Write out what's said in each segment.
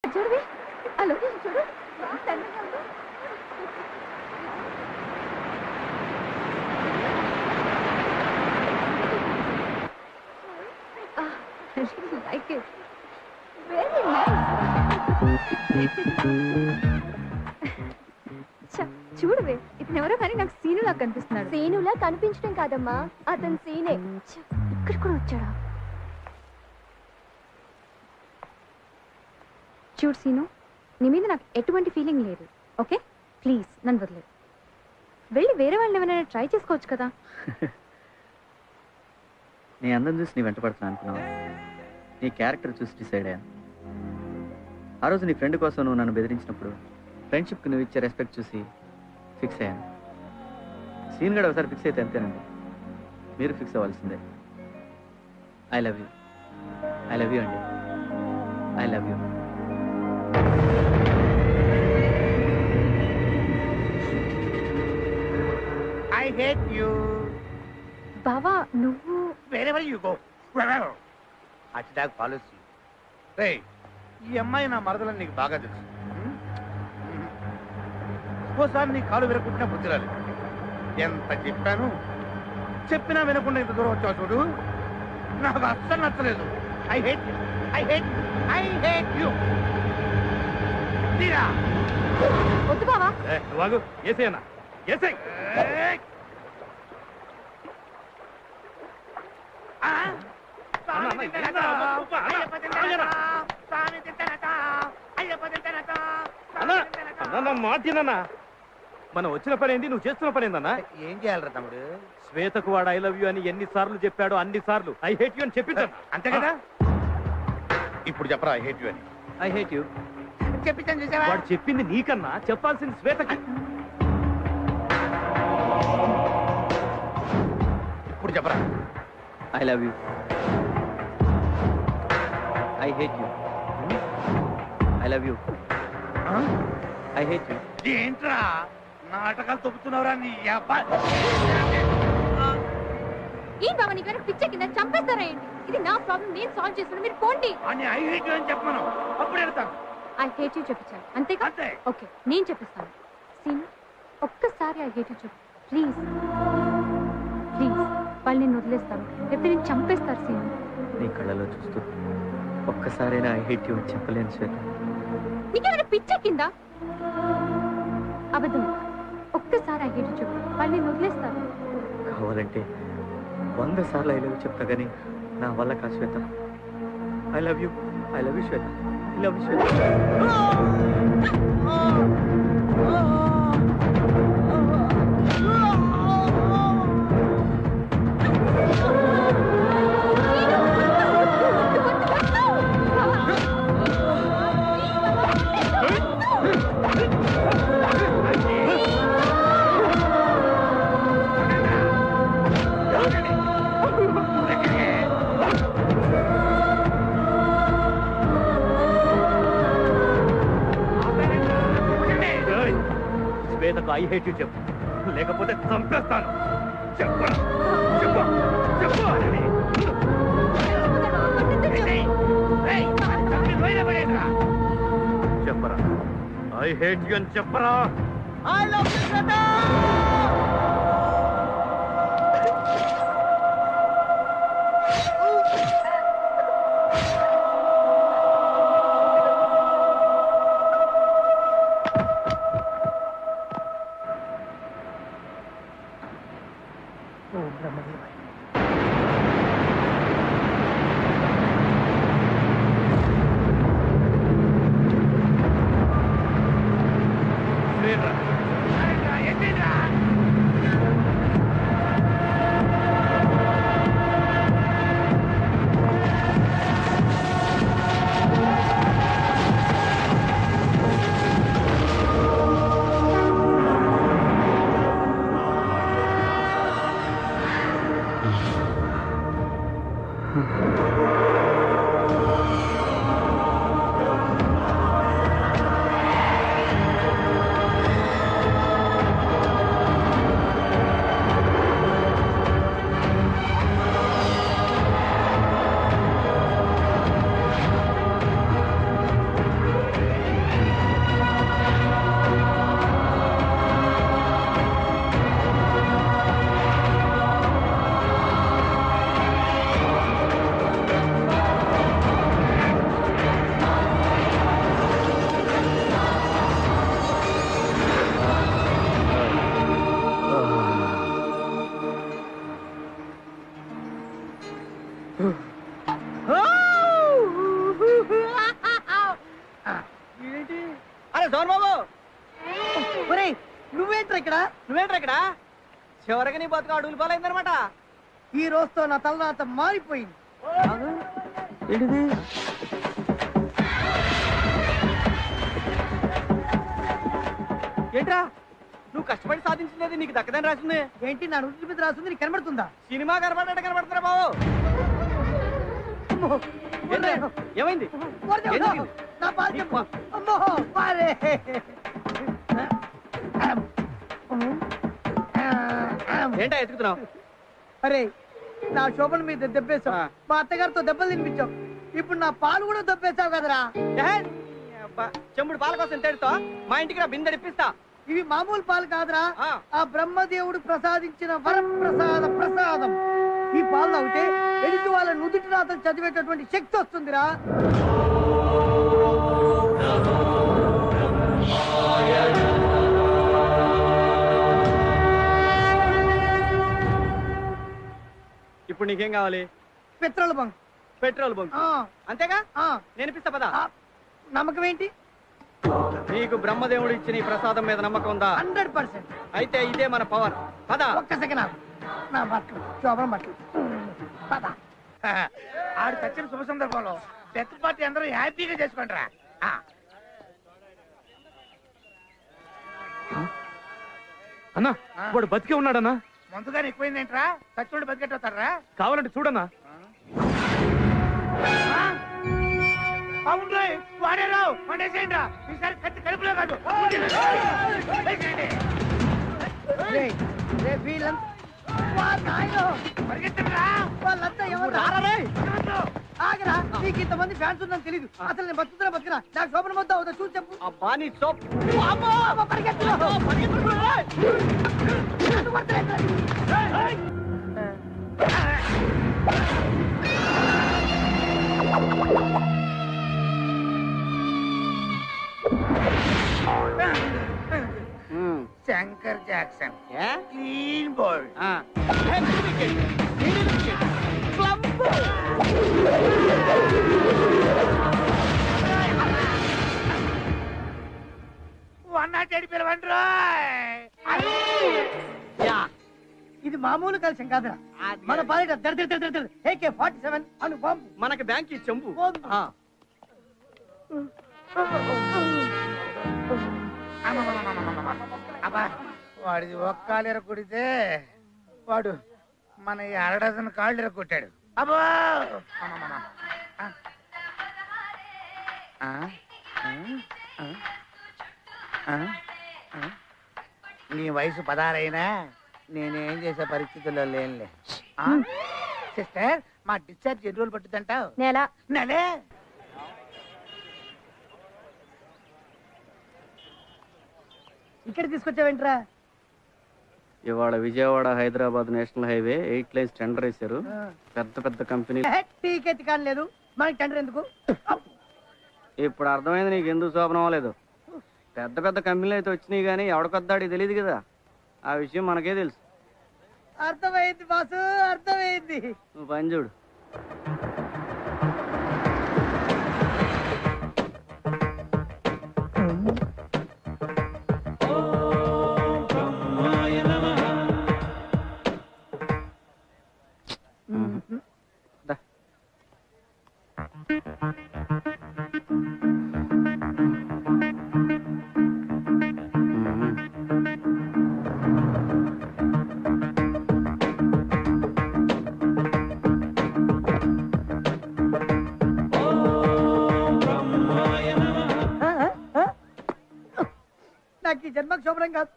చూడవి ఆ లొకేషన్ చూడు. Like it. Very nice. చూడవే ఇతను ఎవరో కానీ నాకు సీనులా కనిపిస్తున్నాడు. సీనులా కనిపించడం కాదమ్మా, అతను సీనే. ఇక్కడ కూడా వచ్చాడా? చూడు సీను, నీ మీద నాకు ఎటువంటి ఫీలింగ్ లేదు. ఓకే ప్లీజ్ నన్ను వదిలేదు. వెళ్ళి వేరే వాళ్ళని ఏమైనా ట్రై చేసుకోవచ్చు కదా. నీ అందం చూసి నీ వెంటపడుతున్నా అనుకున్నావు. నీ క్యారెక్టర్ చూసి డిసైడ్ అయ్యాను. ఆ రోజు నీ ఫ్రెండ్ కోసం నువ్వు నన్ను బెదిరించినప్పుడు ఫ్రెండ్షిప్కి నువ్వు ఇచ్చే రెస్పెక్ట్ చూసి ఫిక్స్ అయ్యాను. సీన్ గడ ఒకసారి ఫిక్స్ అయితే అంతేనండి, మీరు ఫిక్స్ అవ్వాల్సిందే. I love you. I love you అండి. I love you. I hate you. బావా నువ్వు Wherever you go. Wherever. Hashtag follows you. Hey, ఈ అమ్మాయి నా మరదలని నీకు బాగా తెలుసు. ఓసారి నీ కాలు విరగొట్టినా బుద్ధి రాలేదు. ఎంత చెప్పాను, చెప్పినా వినకుండా ఇంత దూరం వచ్చావు చూడు. నాకు అస్సలు నచ్చలేదు. I hate you. I hate you. I hate you. తీరా వద్దు బావా. నువ్వు ఏసేయన్నా ఏసే. మాటినన్నా మనం వచ్చిన పని ఏంది, నువ్వు చేస్తున్న పని ఏందన్నా? ఏం చేయాలరా తమ్ముడు? శ్వేతకు వాడు ఐ లవ్ యూ అని ఎన్ని సార్లు చెప్పాడు, అన్ని సార్లు ఐ హేట్ యూ అని చెప్పించాను. అంతే కదా? ఇప్పుడు చెప్పరా ఐ హేట్ యూ అని. ఐ హేట్ యూ చెప్పించాను చూసావా? వాడు చెప్పింది నీకన్నా చెప్పాల్సింది శ్వేతకి. ఇప్పుడు చెప్పరా I love you. I hate you. I love you. I hate you. ఏంట్రా నాటకాలు తొప్పుతున్నావురా నీ అబ్బాయి? ఏం బావా నీకు వెనక పిచ్చ కింద చంపేస్తారా ఏంటి? ఇది నా ప్రాబ్లం, నేను సాల్వ్ చేస్తాను, మీరు పోండి. అని ఐ హేట్ యూ అని చెప్పమను, అప్పుడు వెళ్తాను. ఐ హేట్ యూ చెప్పించాను అంతేగా? అంతే. ఓకే నేను చెప్పిస్తాను. సీన్ ఒక్కసారి ఐ హేట్ యూ చెప్పు ప్లీజ్. ప్లీజ్ వాళ్ళు నేను వదిలేస్తాను, లేకపోతే నేను చంపేస్తారు. సీన్ నీ కళ్ళలో చూస్తూ ఒక్కసారైనా ఐ హేట్ యూ అని చెప్పలేను శ్వేత. నీకేమైనా పిచ్చ కింద? అబద్ధం. ఒక్కసారి ఐ హేట్ యూ చెప్పు, వాళ్ళు నేను వదిలేస్తారు. కావాలంటే 100 సార్లు ఐ లవ్ యూ చెప్తా కానీ నా వల్ల కాదు Shweta. I love you. I love you Shweta. I love you Shweta. శ్వేతకు ఐ హేట్ యూ చెప్పు, లేకపోతే చంపేస్తాను. చెప్పరా చెప్పు చెప్పు. చెప్పరా ఐ హేట్ యూ అని చెప్పరా. ఐ లవ్ యూ శ్వేత. సోన్ బాబు ఒరేయ్ నువ్వేంట్రా ఇక్కడ చివరికి నీ బతుకు అడుగులు పాలైందనమాట. ఈ రోజుతో నా తలరాత మారిపోయింది. ఏంటిది? ఏంట్రా నువ్వు కష్టపడి సాధించినది నీకు దక్కదని రాసింది. ఏంటి నా నుదుటి మీద రాస్తుంది నీకు కనబడుతుందా? సినిమా కనబడుతున్నా బాబు. అమ్మో, ఏంట్రా? ఏమైంది? ఓరి దేవుడా, ఏం జరిగింది? నా పాలు చెప్పు. అమ్మో, పారే. ఏంటా ఎత్తుకుతున్నావు? అరే నా శోభన మీద దెబ్బేశావు, ఆ. మా అత్తగారితో దెబ్బలు తినిపించావు, ఇప్పుడు నా పాలు కూడా దెబ్బేశావు కదరా. చెంబుడు పాల కోసం తేడుతో మా ఇంటికి రా, బిందెడిప్పిస్తా. ఇవి మామూలు పాలు కాదురా, ఆ. ఆ బ్రహ్మదేవుడు ప్రసాదించిన ప్రసాదం. ఈ పాలు తాగితే ఎదుటి వాళ్ళ నుదుటి రాతలు చదివేటటువంటి శక్తి వస్తుందిరా. ఇప్పుడు నీకేం కావాలి? Petrol bunk. పెట్రోల్ బంక్ అంతేగా? నేను ఇప్పిస్తా పదా. నమ్మకం ఏంటి? నీకు బ్రహ్మదేవుడు ఇచ్చిన ఈ ప్రసాదం మీద నమ్మకం ఉందా? 100%. అయితే ఇదే మన పవర్. పద. ఒక్క సెకండ్ ఆగు. నా బట్టలు శోభన బట్టలు పద. ఆడు చచ్చిన శుభ సందర్భంలో డెత్ పార్టీ అందరూ హ్యాపీగా చేసుకుంటారా. అన్నా వాడు బతికే ఉన్నాడన్నా. ముందుగానే ఎక్కువైందేంట్రా? చచ్చుడు బతికెట్టవుతారా? కావాలంటే చూడన్నా. అవును రాయ్, వాడే రావు, వండేసేయండి రా. ఈసారి కత్తి కడుపులో కాదు. రేయ్, రేయ్ వీళ్ళంతా వా నాయనో, పరిగెత్తండి రా. వాళ్ళంతా ఎవరు? ఆగరా, నీకు ఇంతమంది ఫ్యాన్స్ ఉందని తెలీదు. అసలు నేను బతుకుతున్నా నాకు శోభన వద్ద అవుతా చూసి చెప్పు. అబ్బా నీ సోప్. అమ్మో, అమ్మ పరిగెత్తు. నన్ను కొడతలేదురా. Shankar Jackson clean bold. ఇది మామూలు కలిసి కాదురా, మన పాలిట AK-47 అను బాంబు. మనకి బ్యాంక్ ఈ చెంబు. ఆ. అబ్బా, వాడిది ఒక్క కాలు ఎరగొడితే వాడు మన 2 డజన్ కాళ్ళు ఎరగొట్టాడు. అబ్బా, నీ వయసు 16 అయినా నేనేం చేసే పరిస్థితుల్లో లేనులే. సిస్టర్, మా డిశ్చార్జ్ ఎన్ని రోజులు పట్టుద్దంటావు? నెలే. ఇక్కడ తీసుకొచ్చావేంట్రా? ఇవాళ Vijayawada Hyderabad national highway 8 lines tender వేశారు. పెద్ద పెద్ద కంపెనీ. టీకెట్ కానలేదు, మనకి టెండర్ ఎందుకు? ఇప్పుడు అర్థమైంది నీకు ఎందుకు శోభనం అవ్వలేదు. పెద్ద పెద్ద కంపెనీలు అయితే వచ్చినాయి కానీ ఎవడకొద్దాడికి తెలియదు కదా. ఆ విషయం మనకే తెలుసు. అర్థమైంది బాసు, అర్థమైంది. నువ్వు పని చూడు. నాకు ఈ జన్మకు శోభనం కాదు.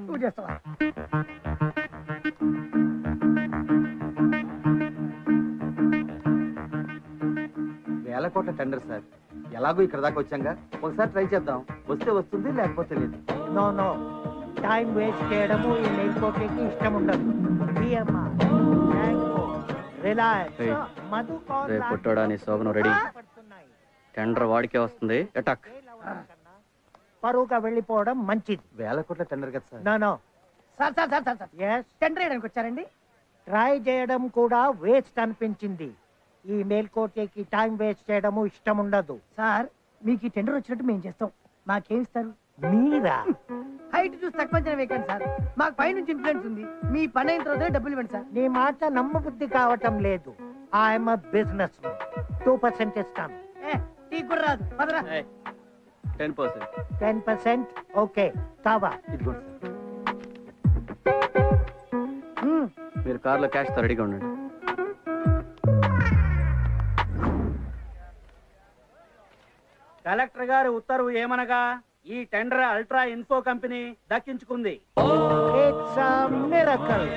నువ్వు చేస్తావా? వేల కోట్ల టెండర్ సార్. ఎలాగో ఇక్కడ దాకా వచ్చాంగా, ఒకసారి ట్రై చేద్దాం. వస్తే వస్తుంది, లేకపోతే లేదు. నో టైం వేస్ట్ చేయడము ఈ మేల్కోటేకి ఇష్టం ఉండదు. రేపు పుట్టోడా నీ శోభనం రెడీ. టెండర్ వాడికే వస్తుంది. అటాక్. పరువుగా వెళ్ళిపోవడం మంచిది. వేల కోట్ల టెండర్ కదా సార్. నో సార్ టెండర్ వేయడానికి వచ్చారండి. ట్రై చేయడం కూడా వేస్ట్ అనిపించింది. ఈ మేల్కోటేకి టైం వేస్ట్ చేయడము ఇష్టం ఉండదు. సార్ మీకు ఈ టెండర్ వచ్చినట్టు మేము చేస్తాం. మాకేం ఇస్తారు? మీరా? హైట్ చూసి తక్కువ అంచనా వేయకండి సార్. మాకు పైనుంచి ఇన్ఫ్లుయెన్స్ ఉంది. మీ పని అయిన తర్వాత డబ్బులు ఇవ్వండి సార్. నీ మాట నమ్మబుద్ధి కావటం లేదు. ఐఎమ్ బిజినెస్ 2% ఇస్తాను. టీ కూడా రాదు. పదరా. 10%. 10%. ఓకే కావా? ఇదిగోండి సార్. మీరు కార్లో క్యాష్తో రెడీగా ఉండండి. కలెక్టర్ గారి ఉత్తర్వు ఏమనగా ఈ టెండర్ అల్ట్రా ఇన్ఫో కంపెనీ దక్కించుకుంది. It's miracle.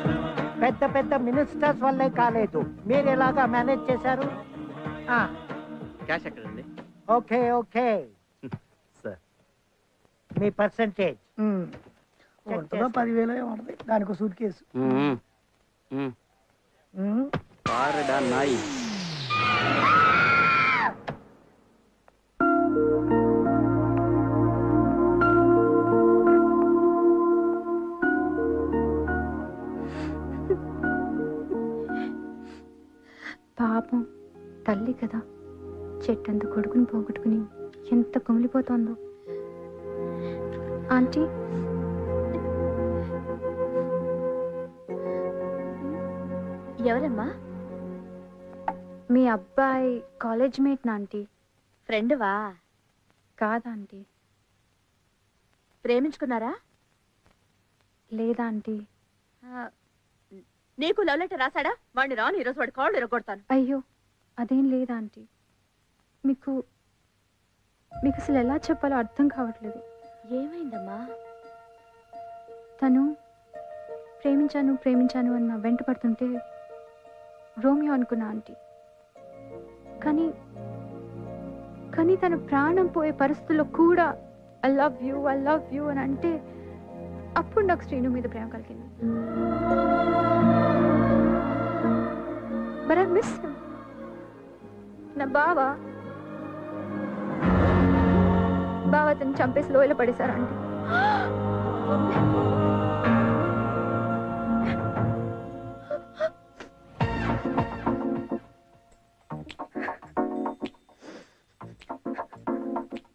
పెద్ద పెద్ద మినిస్టర్స్ వల్లే కాలేదు. మీరు ఎలాగా మేనేజ్ చేశారు? క్యాష్ ఎక్కడండి? ఓకే ఓకే సార్ మీ పర్సంటేజ్ ఉంటుందో 10,000 ఉంటుంది. దానికి సూట్ కేసు. పారడా నాయి. పాపం తల్లి కదా, చెట్టంత కొడుకుని పోగొట్టుకుని ఎంత కుమిలిపోతోందో. ఆంటీ, ఎవరమ్మా? మీ అబ్బాయి కాలేజ్ మేట్ నా ఆంటీ. ఫ్రెండ్వా? కాదా ఆంటీ? ప్రేమించుకున్నారా? లేదా ఆంటీ. నీకు లవ్ లెటర్ రాశాడా? వాడిని రాను, ఈరోజు వాడి కాళ్ళు ఇరగొడతాను. అయ్యో అదేం లేదా ఆంటీ. మీకు అసలు ఎలా చెప్పాలో అర్థం కావట్లేదు. ఏమైందమ్మా? తను ప్రేమించాను అని నా వెంట పడుతుంటే రోమియో అనుకున్నా ఆంటీ. కానీ తన ప్రాణం పోయే పరిస్థితుల్లో కూడా ఐ లవ్ యూ అని అంటే అప్పుడు నాకు శ్రీను మీద ప్రేమ కలిగింది. But I miss him. నా బావ అతను చంపేసి లోయలో పడేశారండి.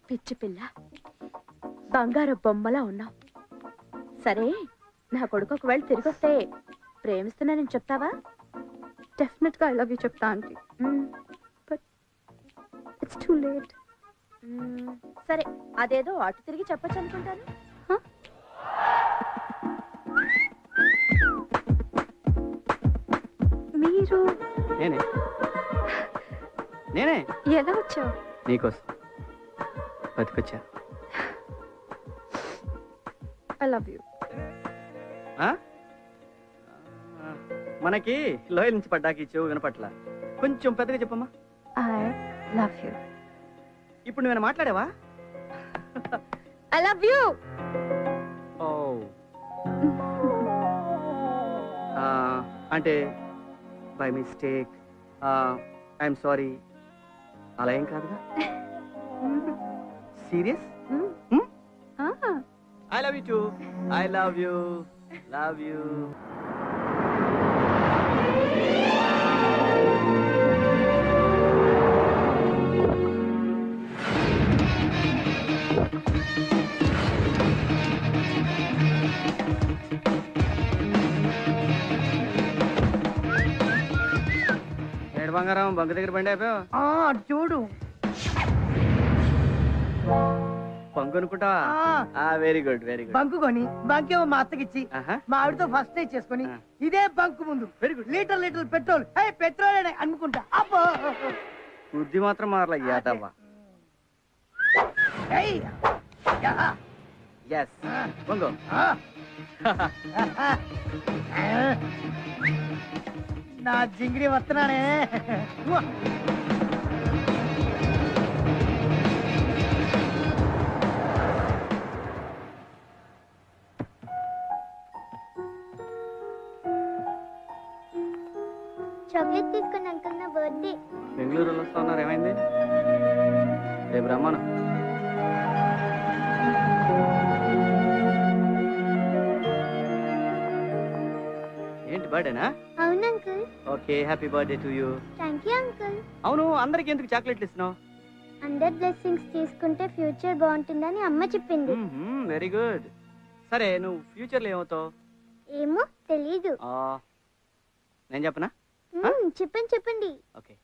పిచ్చి పిల్ల, బంగారు బొమ్మలా ఉన్నావు. సరే, నా కొడుకు ఒకవేళ తిరిగి వస్తే ప్రేమిస్తున్నానని చెప్తావా? డెఫినెట్ గా ఐ లవ్ యూ చెప్తా aunty. But it's too late. సరే, అదేదో అటు తిరిగి చెప్పొచ్చు అనుకుంటాను. మీరు నేనే ఎలా వచ్చావు? నీకోసం బతికొచ్చా. I love you. మనకి లోయల నుంచి పడ్డాకి చెవు వినపట్ల. కొంచెం పెద్దగా చెప్పమ్మా. I love you. ఇప్పుడు నువ్వేనా మాట్లాడావా? I love you. ఓ అంటే బై మిస్టేక్, ఐఎమ్ సారీ అలా ఏం కాదుగా? Serious? I love you too. I love you. Love you. బంగారం బంకు దగ్గర బండి అయిపోయావు. చూడు బంకు అనుకుంటావా? Very good very good. Bunk కొని బంకేమో మా అత్తకిచ్చి మా ఆవిడతో ఫస్ట్ నైట్ చేసుకుని ఇదే బంకు ముందు very good litre petrol petrol అనుకుంటా. అబ్బో బుద్ధి మాత్రం మారలా యాదవ్వా. ఎస్ బంగు. నా జింగిడి వస్తున్నానే. చాక్లెట్ తీసుకుని అంకుల్, నా బర్త్డే. బెంగళూరులో వస్తా ఉన్నారు, ఏమైంది? రేపు రమ్మను. ఏంటి బర్త్డేనా? అవును uncle. Okay happy birthday to you. Thank you uncle. అవును అందరికి ఎందుకు చాక్లెట్లు ఇస్తున్నావు? అందరి బ్లెస్సింగ్స్ తీసుకుంటే ఫ్యూచర్ బాగుంటుందని అమ్మ చెప్పింది. Very good. సరే నువ్వు ఫ్యూచర్లో ఏమవుతావు? ఏమో తెలీదు. నేను చెప్పనా? చెప్పండి. ఓకే.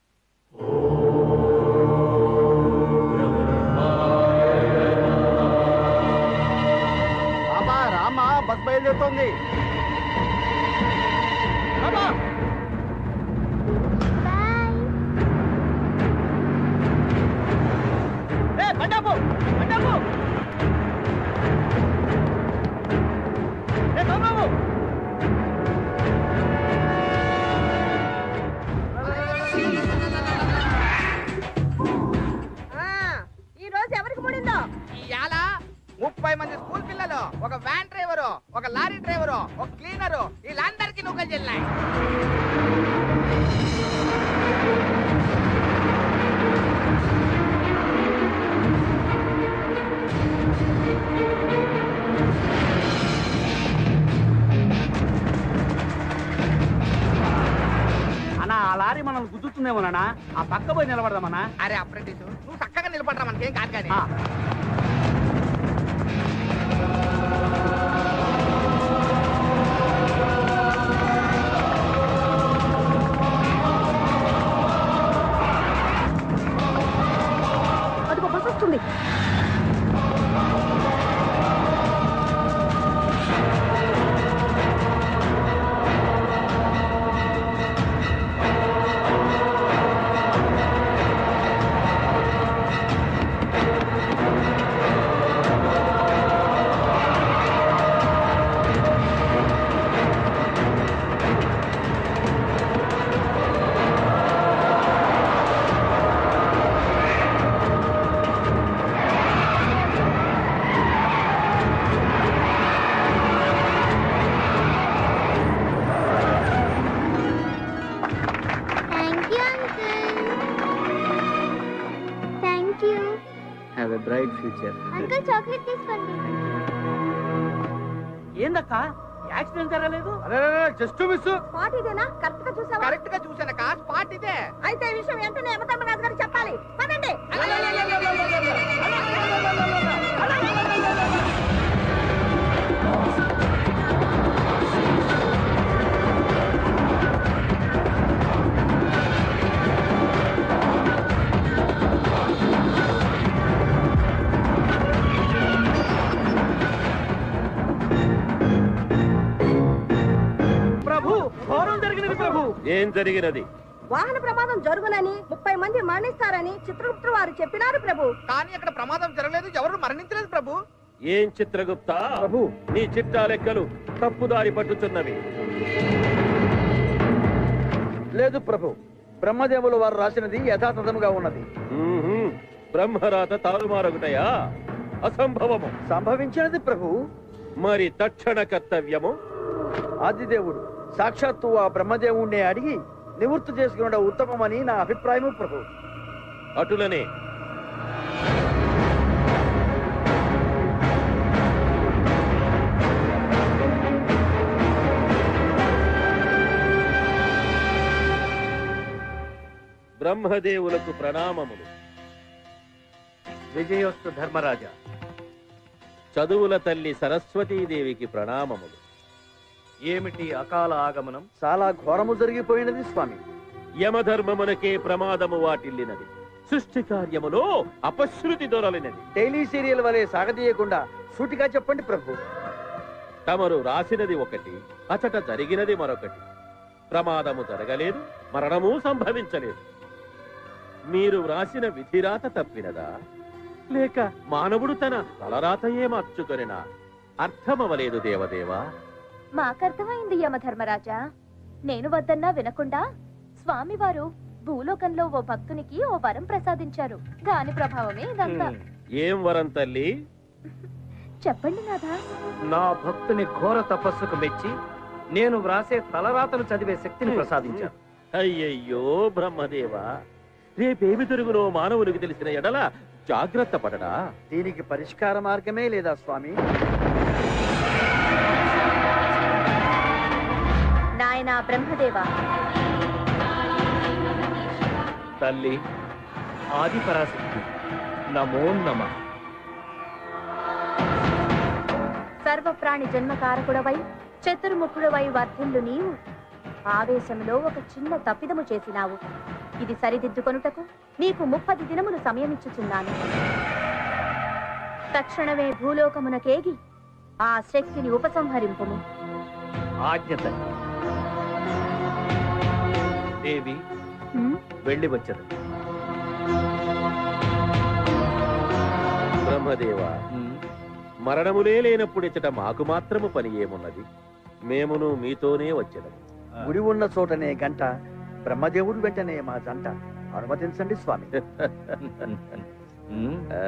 రామా బస్ బయలుదేరుతోంది. ఈ రోజు ఎవరికి ముడిందో? ఇవాళ 30 మంది స్కూల్ పిల్లలు, ఒక వ్యాన్ డ్రైవరు, ఒక లారీ డ్రైవరు, ఒక క్లీనరు, వీళ్ళందరికీ నువ్వు చెల్లాయి. అన్నా ఆ లారీ మనల్ని గుద్దుతుందేమోనా? ఆ పక్క పోయి నిలబడదామన్నా. అరే అప్రెంటిస్, నువ్వు చక్కగా నిలబడరా, మనకేం కాదు కానీ. అదిగో బస్ వస్తుంది. Have a bright future. Uncle chocolate తీసుకోండి. ఏందక్క యాక్సిడెంట్ జరగలేదు? Just miss. స్పాట్ ఇదేనా? కరెక్ట్ గా చూసావా? కరెక్ట్ గా చూసానక్క, స్పాట్ ఇదే. అయితే ఈ విషయం వెంటనే యమధర్మరాజు గారికి చెప్పాలి. పదండి. ప్రభు, ఘోరం జరిగినది ప్రభు. ఏం జరిగినది? వాహన ప్రమాదం జరుగునని 30 మంది మరణిస్తారని చిత్రగుప్త వారు చెప్పినారు ప్రభు. కానీ అక్కడ ప్రమాదం జరగలేదు, ఎవరు మరణించలేదు ప్రభు. ఏం చిత్రగుప్త ప్రభు, నీ చిట్టా లెక్కలు తప్పుదారి పట్టుచున్నవి. లేదు ప్రభు, బ్రహ్మదేవులు వారు రాసినది యథాతథముగా ఉన్నది. బ్రహ్మరాత తారుమారొకటయా? అసంభవము. సంభవించినది ప్రభు. మరి తక్షణ కర్తవ్యము? ఆదిదేవుడు సాక్షాత్తు ఆ బ్రహ్మదేవుణ్ణి అడిగి నివృత్తి చేసుకున్న ఉత్తమమని నా అభిప్రాయము ప్రభు. అటులనే. బ్రహ్మదేవులకు ప్రణామములు. విజయోస్తు ధర్మరాజా. చదువుల తల్లి సరస్వతీదేవికి ప్రణామములు. ఏమిటి అకాల ఆగమనం? చాలా ఘోరము జరిగిపోయినది స్వామి. యమధర్మమునకే ప్రమాదము వాటిల్లినది. సృష్టి కార్యములో అపశృతి దొరలినది. డైలీ సీరియల్ వలె సాగదీయకుండా సూటిగా చెప్పండి ప్రభు. తమరు రాసినది ఒకటి, అచట జరిగినది మరొకటి. ప్రమాదము జరగలేదు, మరణము సంభవించలేదు. మీరు వ్రాసిన విధిరాత తప్పినదా, లేక మానవుడు తన తలరాతయే మార్చుకొనినా? అర్థమవలేదు దేవదేవా. మాకర్థమైంది యమధర్మరాజా. నేను వద్దన్నా వినకుండా స్వామివారు భూలోకంలో ఓ భక్తునికి ఓ వరం ప్రసాదించారు. దాని ప్రభావమే ఇదంతా. ఏం వరం తల్లి? చెప్పండి నాథా. నా భక్తుని ఘోర తపస్సుకు మెచ్చి నేను వ్రాసే తలరాతను చదివే శక్తిని ప్రసాదించాను. అయ్యయ్యో బ్రహ్మదేవా, రేపేమి జరుగునో మానవునికి తెలిసిన ఎడల జాగ్రత్త పడడా? దీనికి పరిష్కార మార్గమే లేదా స్వామి? నాయనా బ్రహ్మదేవా. తల్లి ఆది పరాశక్తి, నమో నమః. సర్వప్రాణి జన్మకారకుడవై చతుర్ముఖుడవై వర్ధిల్లు నీవు ఆవేశంలో ఒక చిన్న తప్పిదము చేసినావు. ఇది సరిదిద్దుకొనుటకు నీకు 30 దినములు సమయమిచ్చుచున్నాను. తక్షణమే భూలోకమునకేగి ఆ శక్తిని ఉపసంహరింపుము. ఆజ్ఞ తల్లి. దేవి హ్మ్? వెళ్ళి వచ్చదు. బ్రహ్మదేవా, మరణములే లేనప్పుడిచ్చట మాకు మాత్రము పని ఏమున్నది? మేమును మీతోనే వచ్చదము. గుడి ఉన్న చోటనే గంట, బ్రహ్మదేవుడు వెంటనే మా జంట. అనుమతించండి స్వామి. ఆ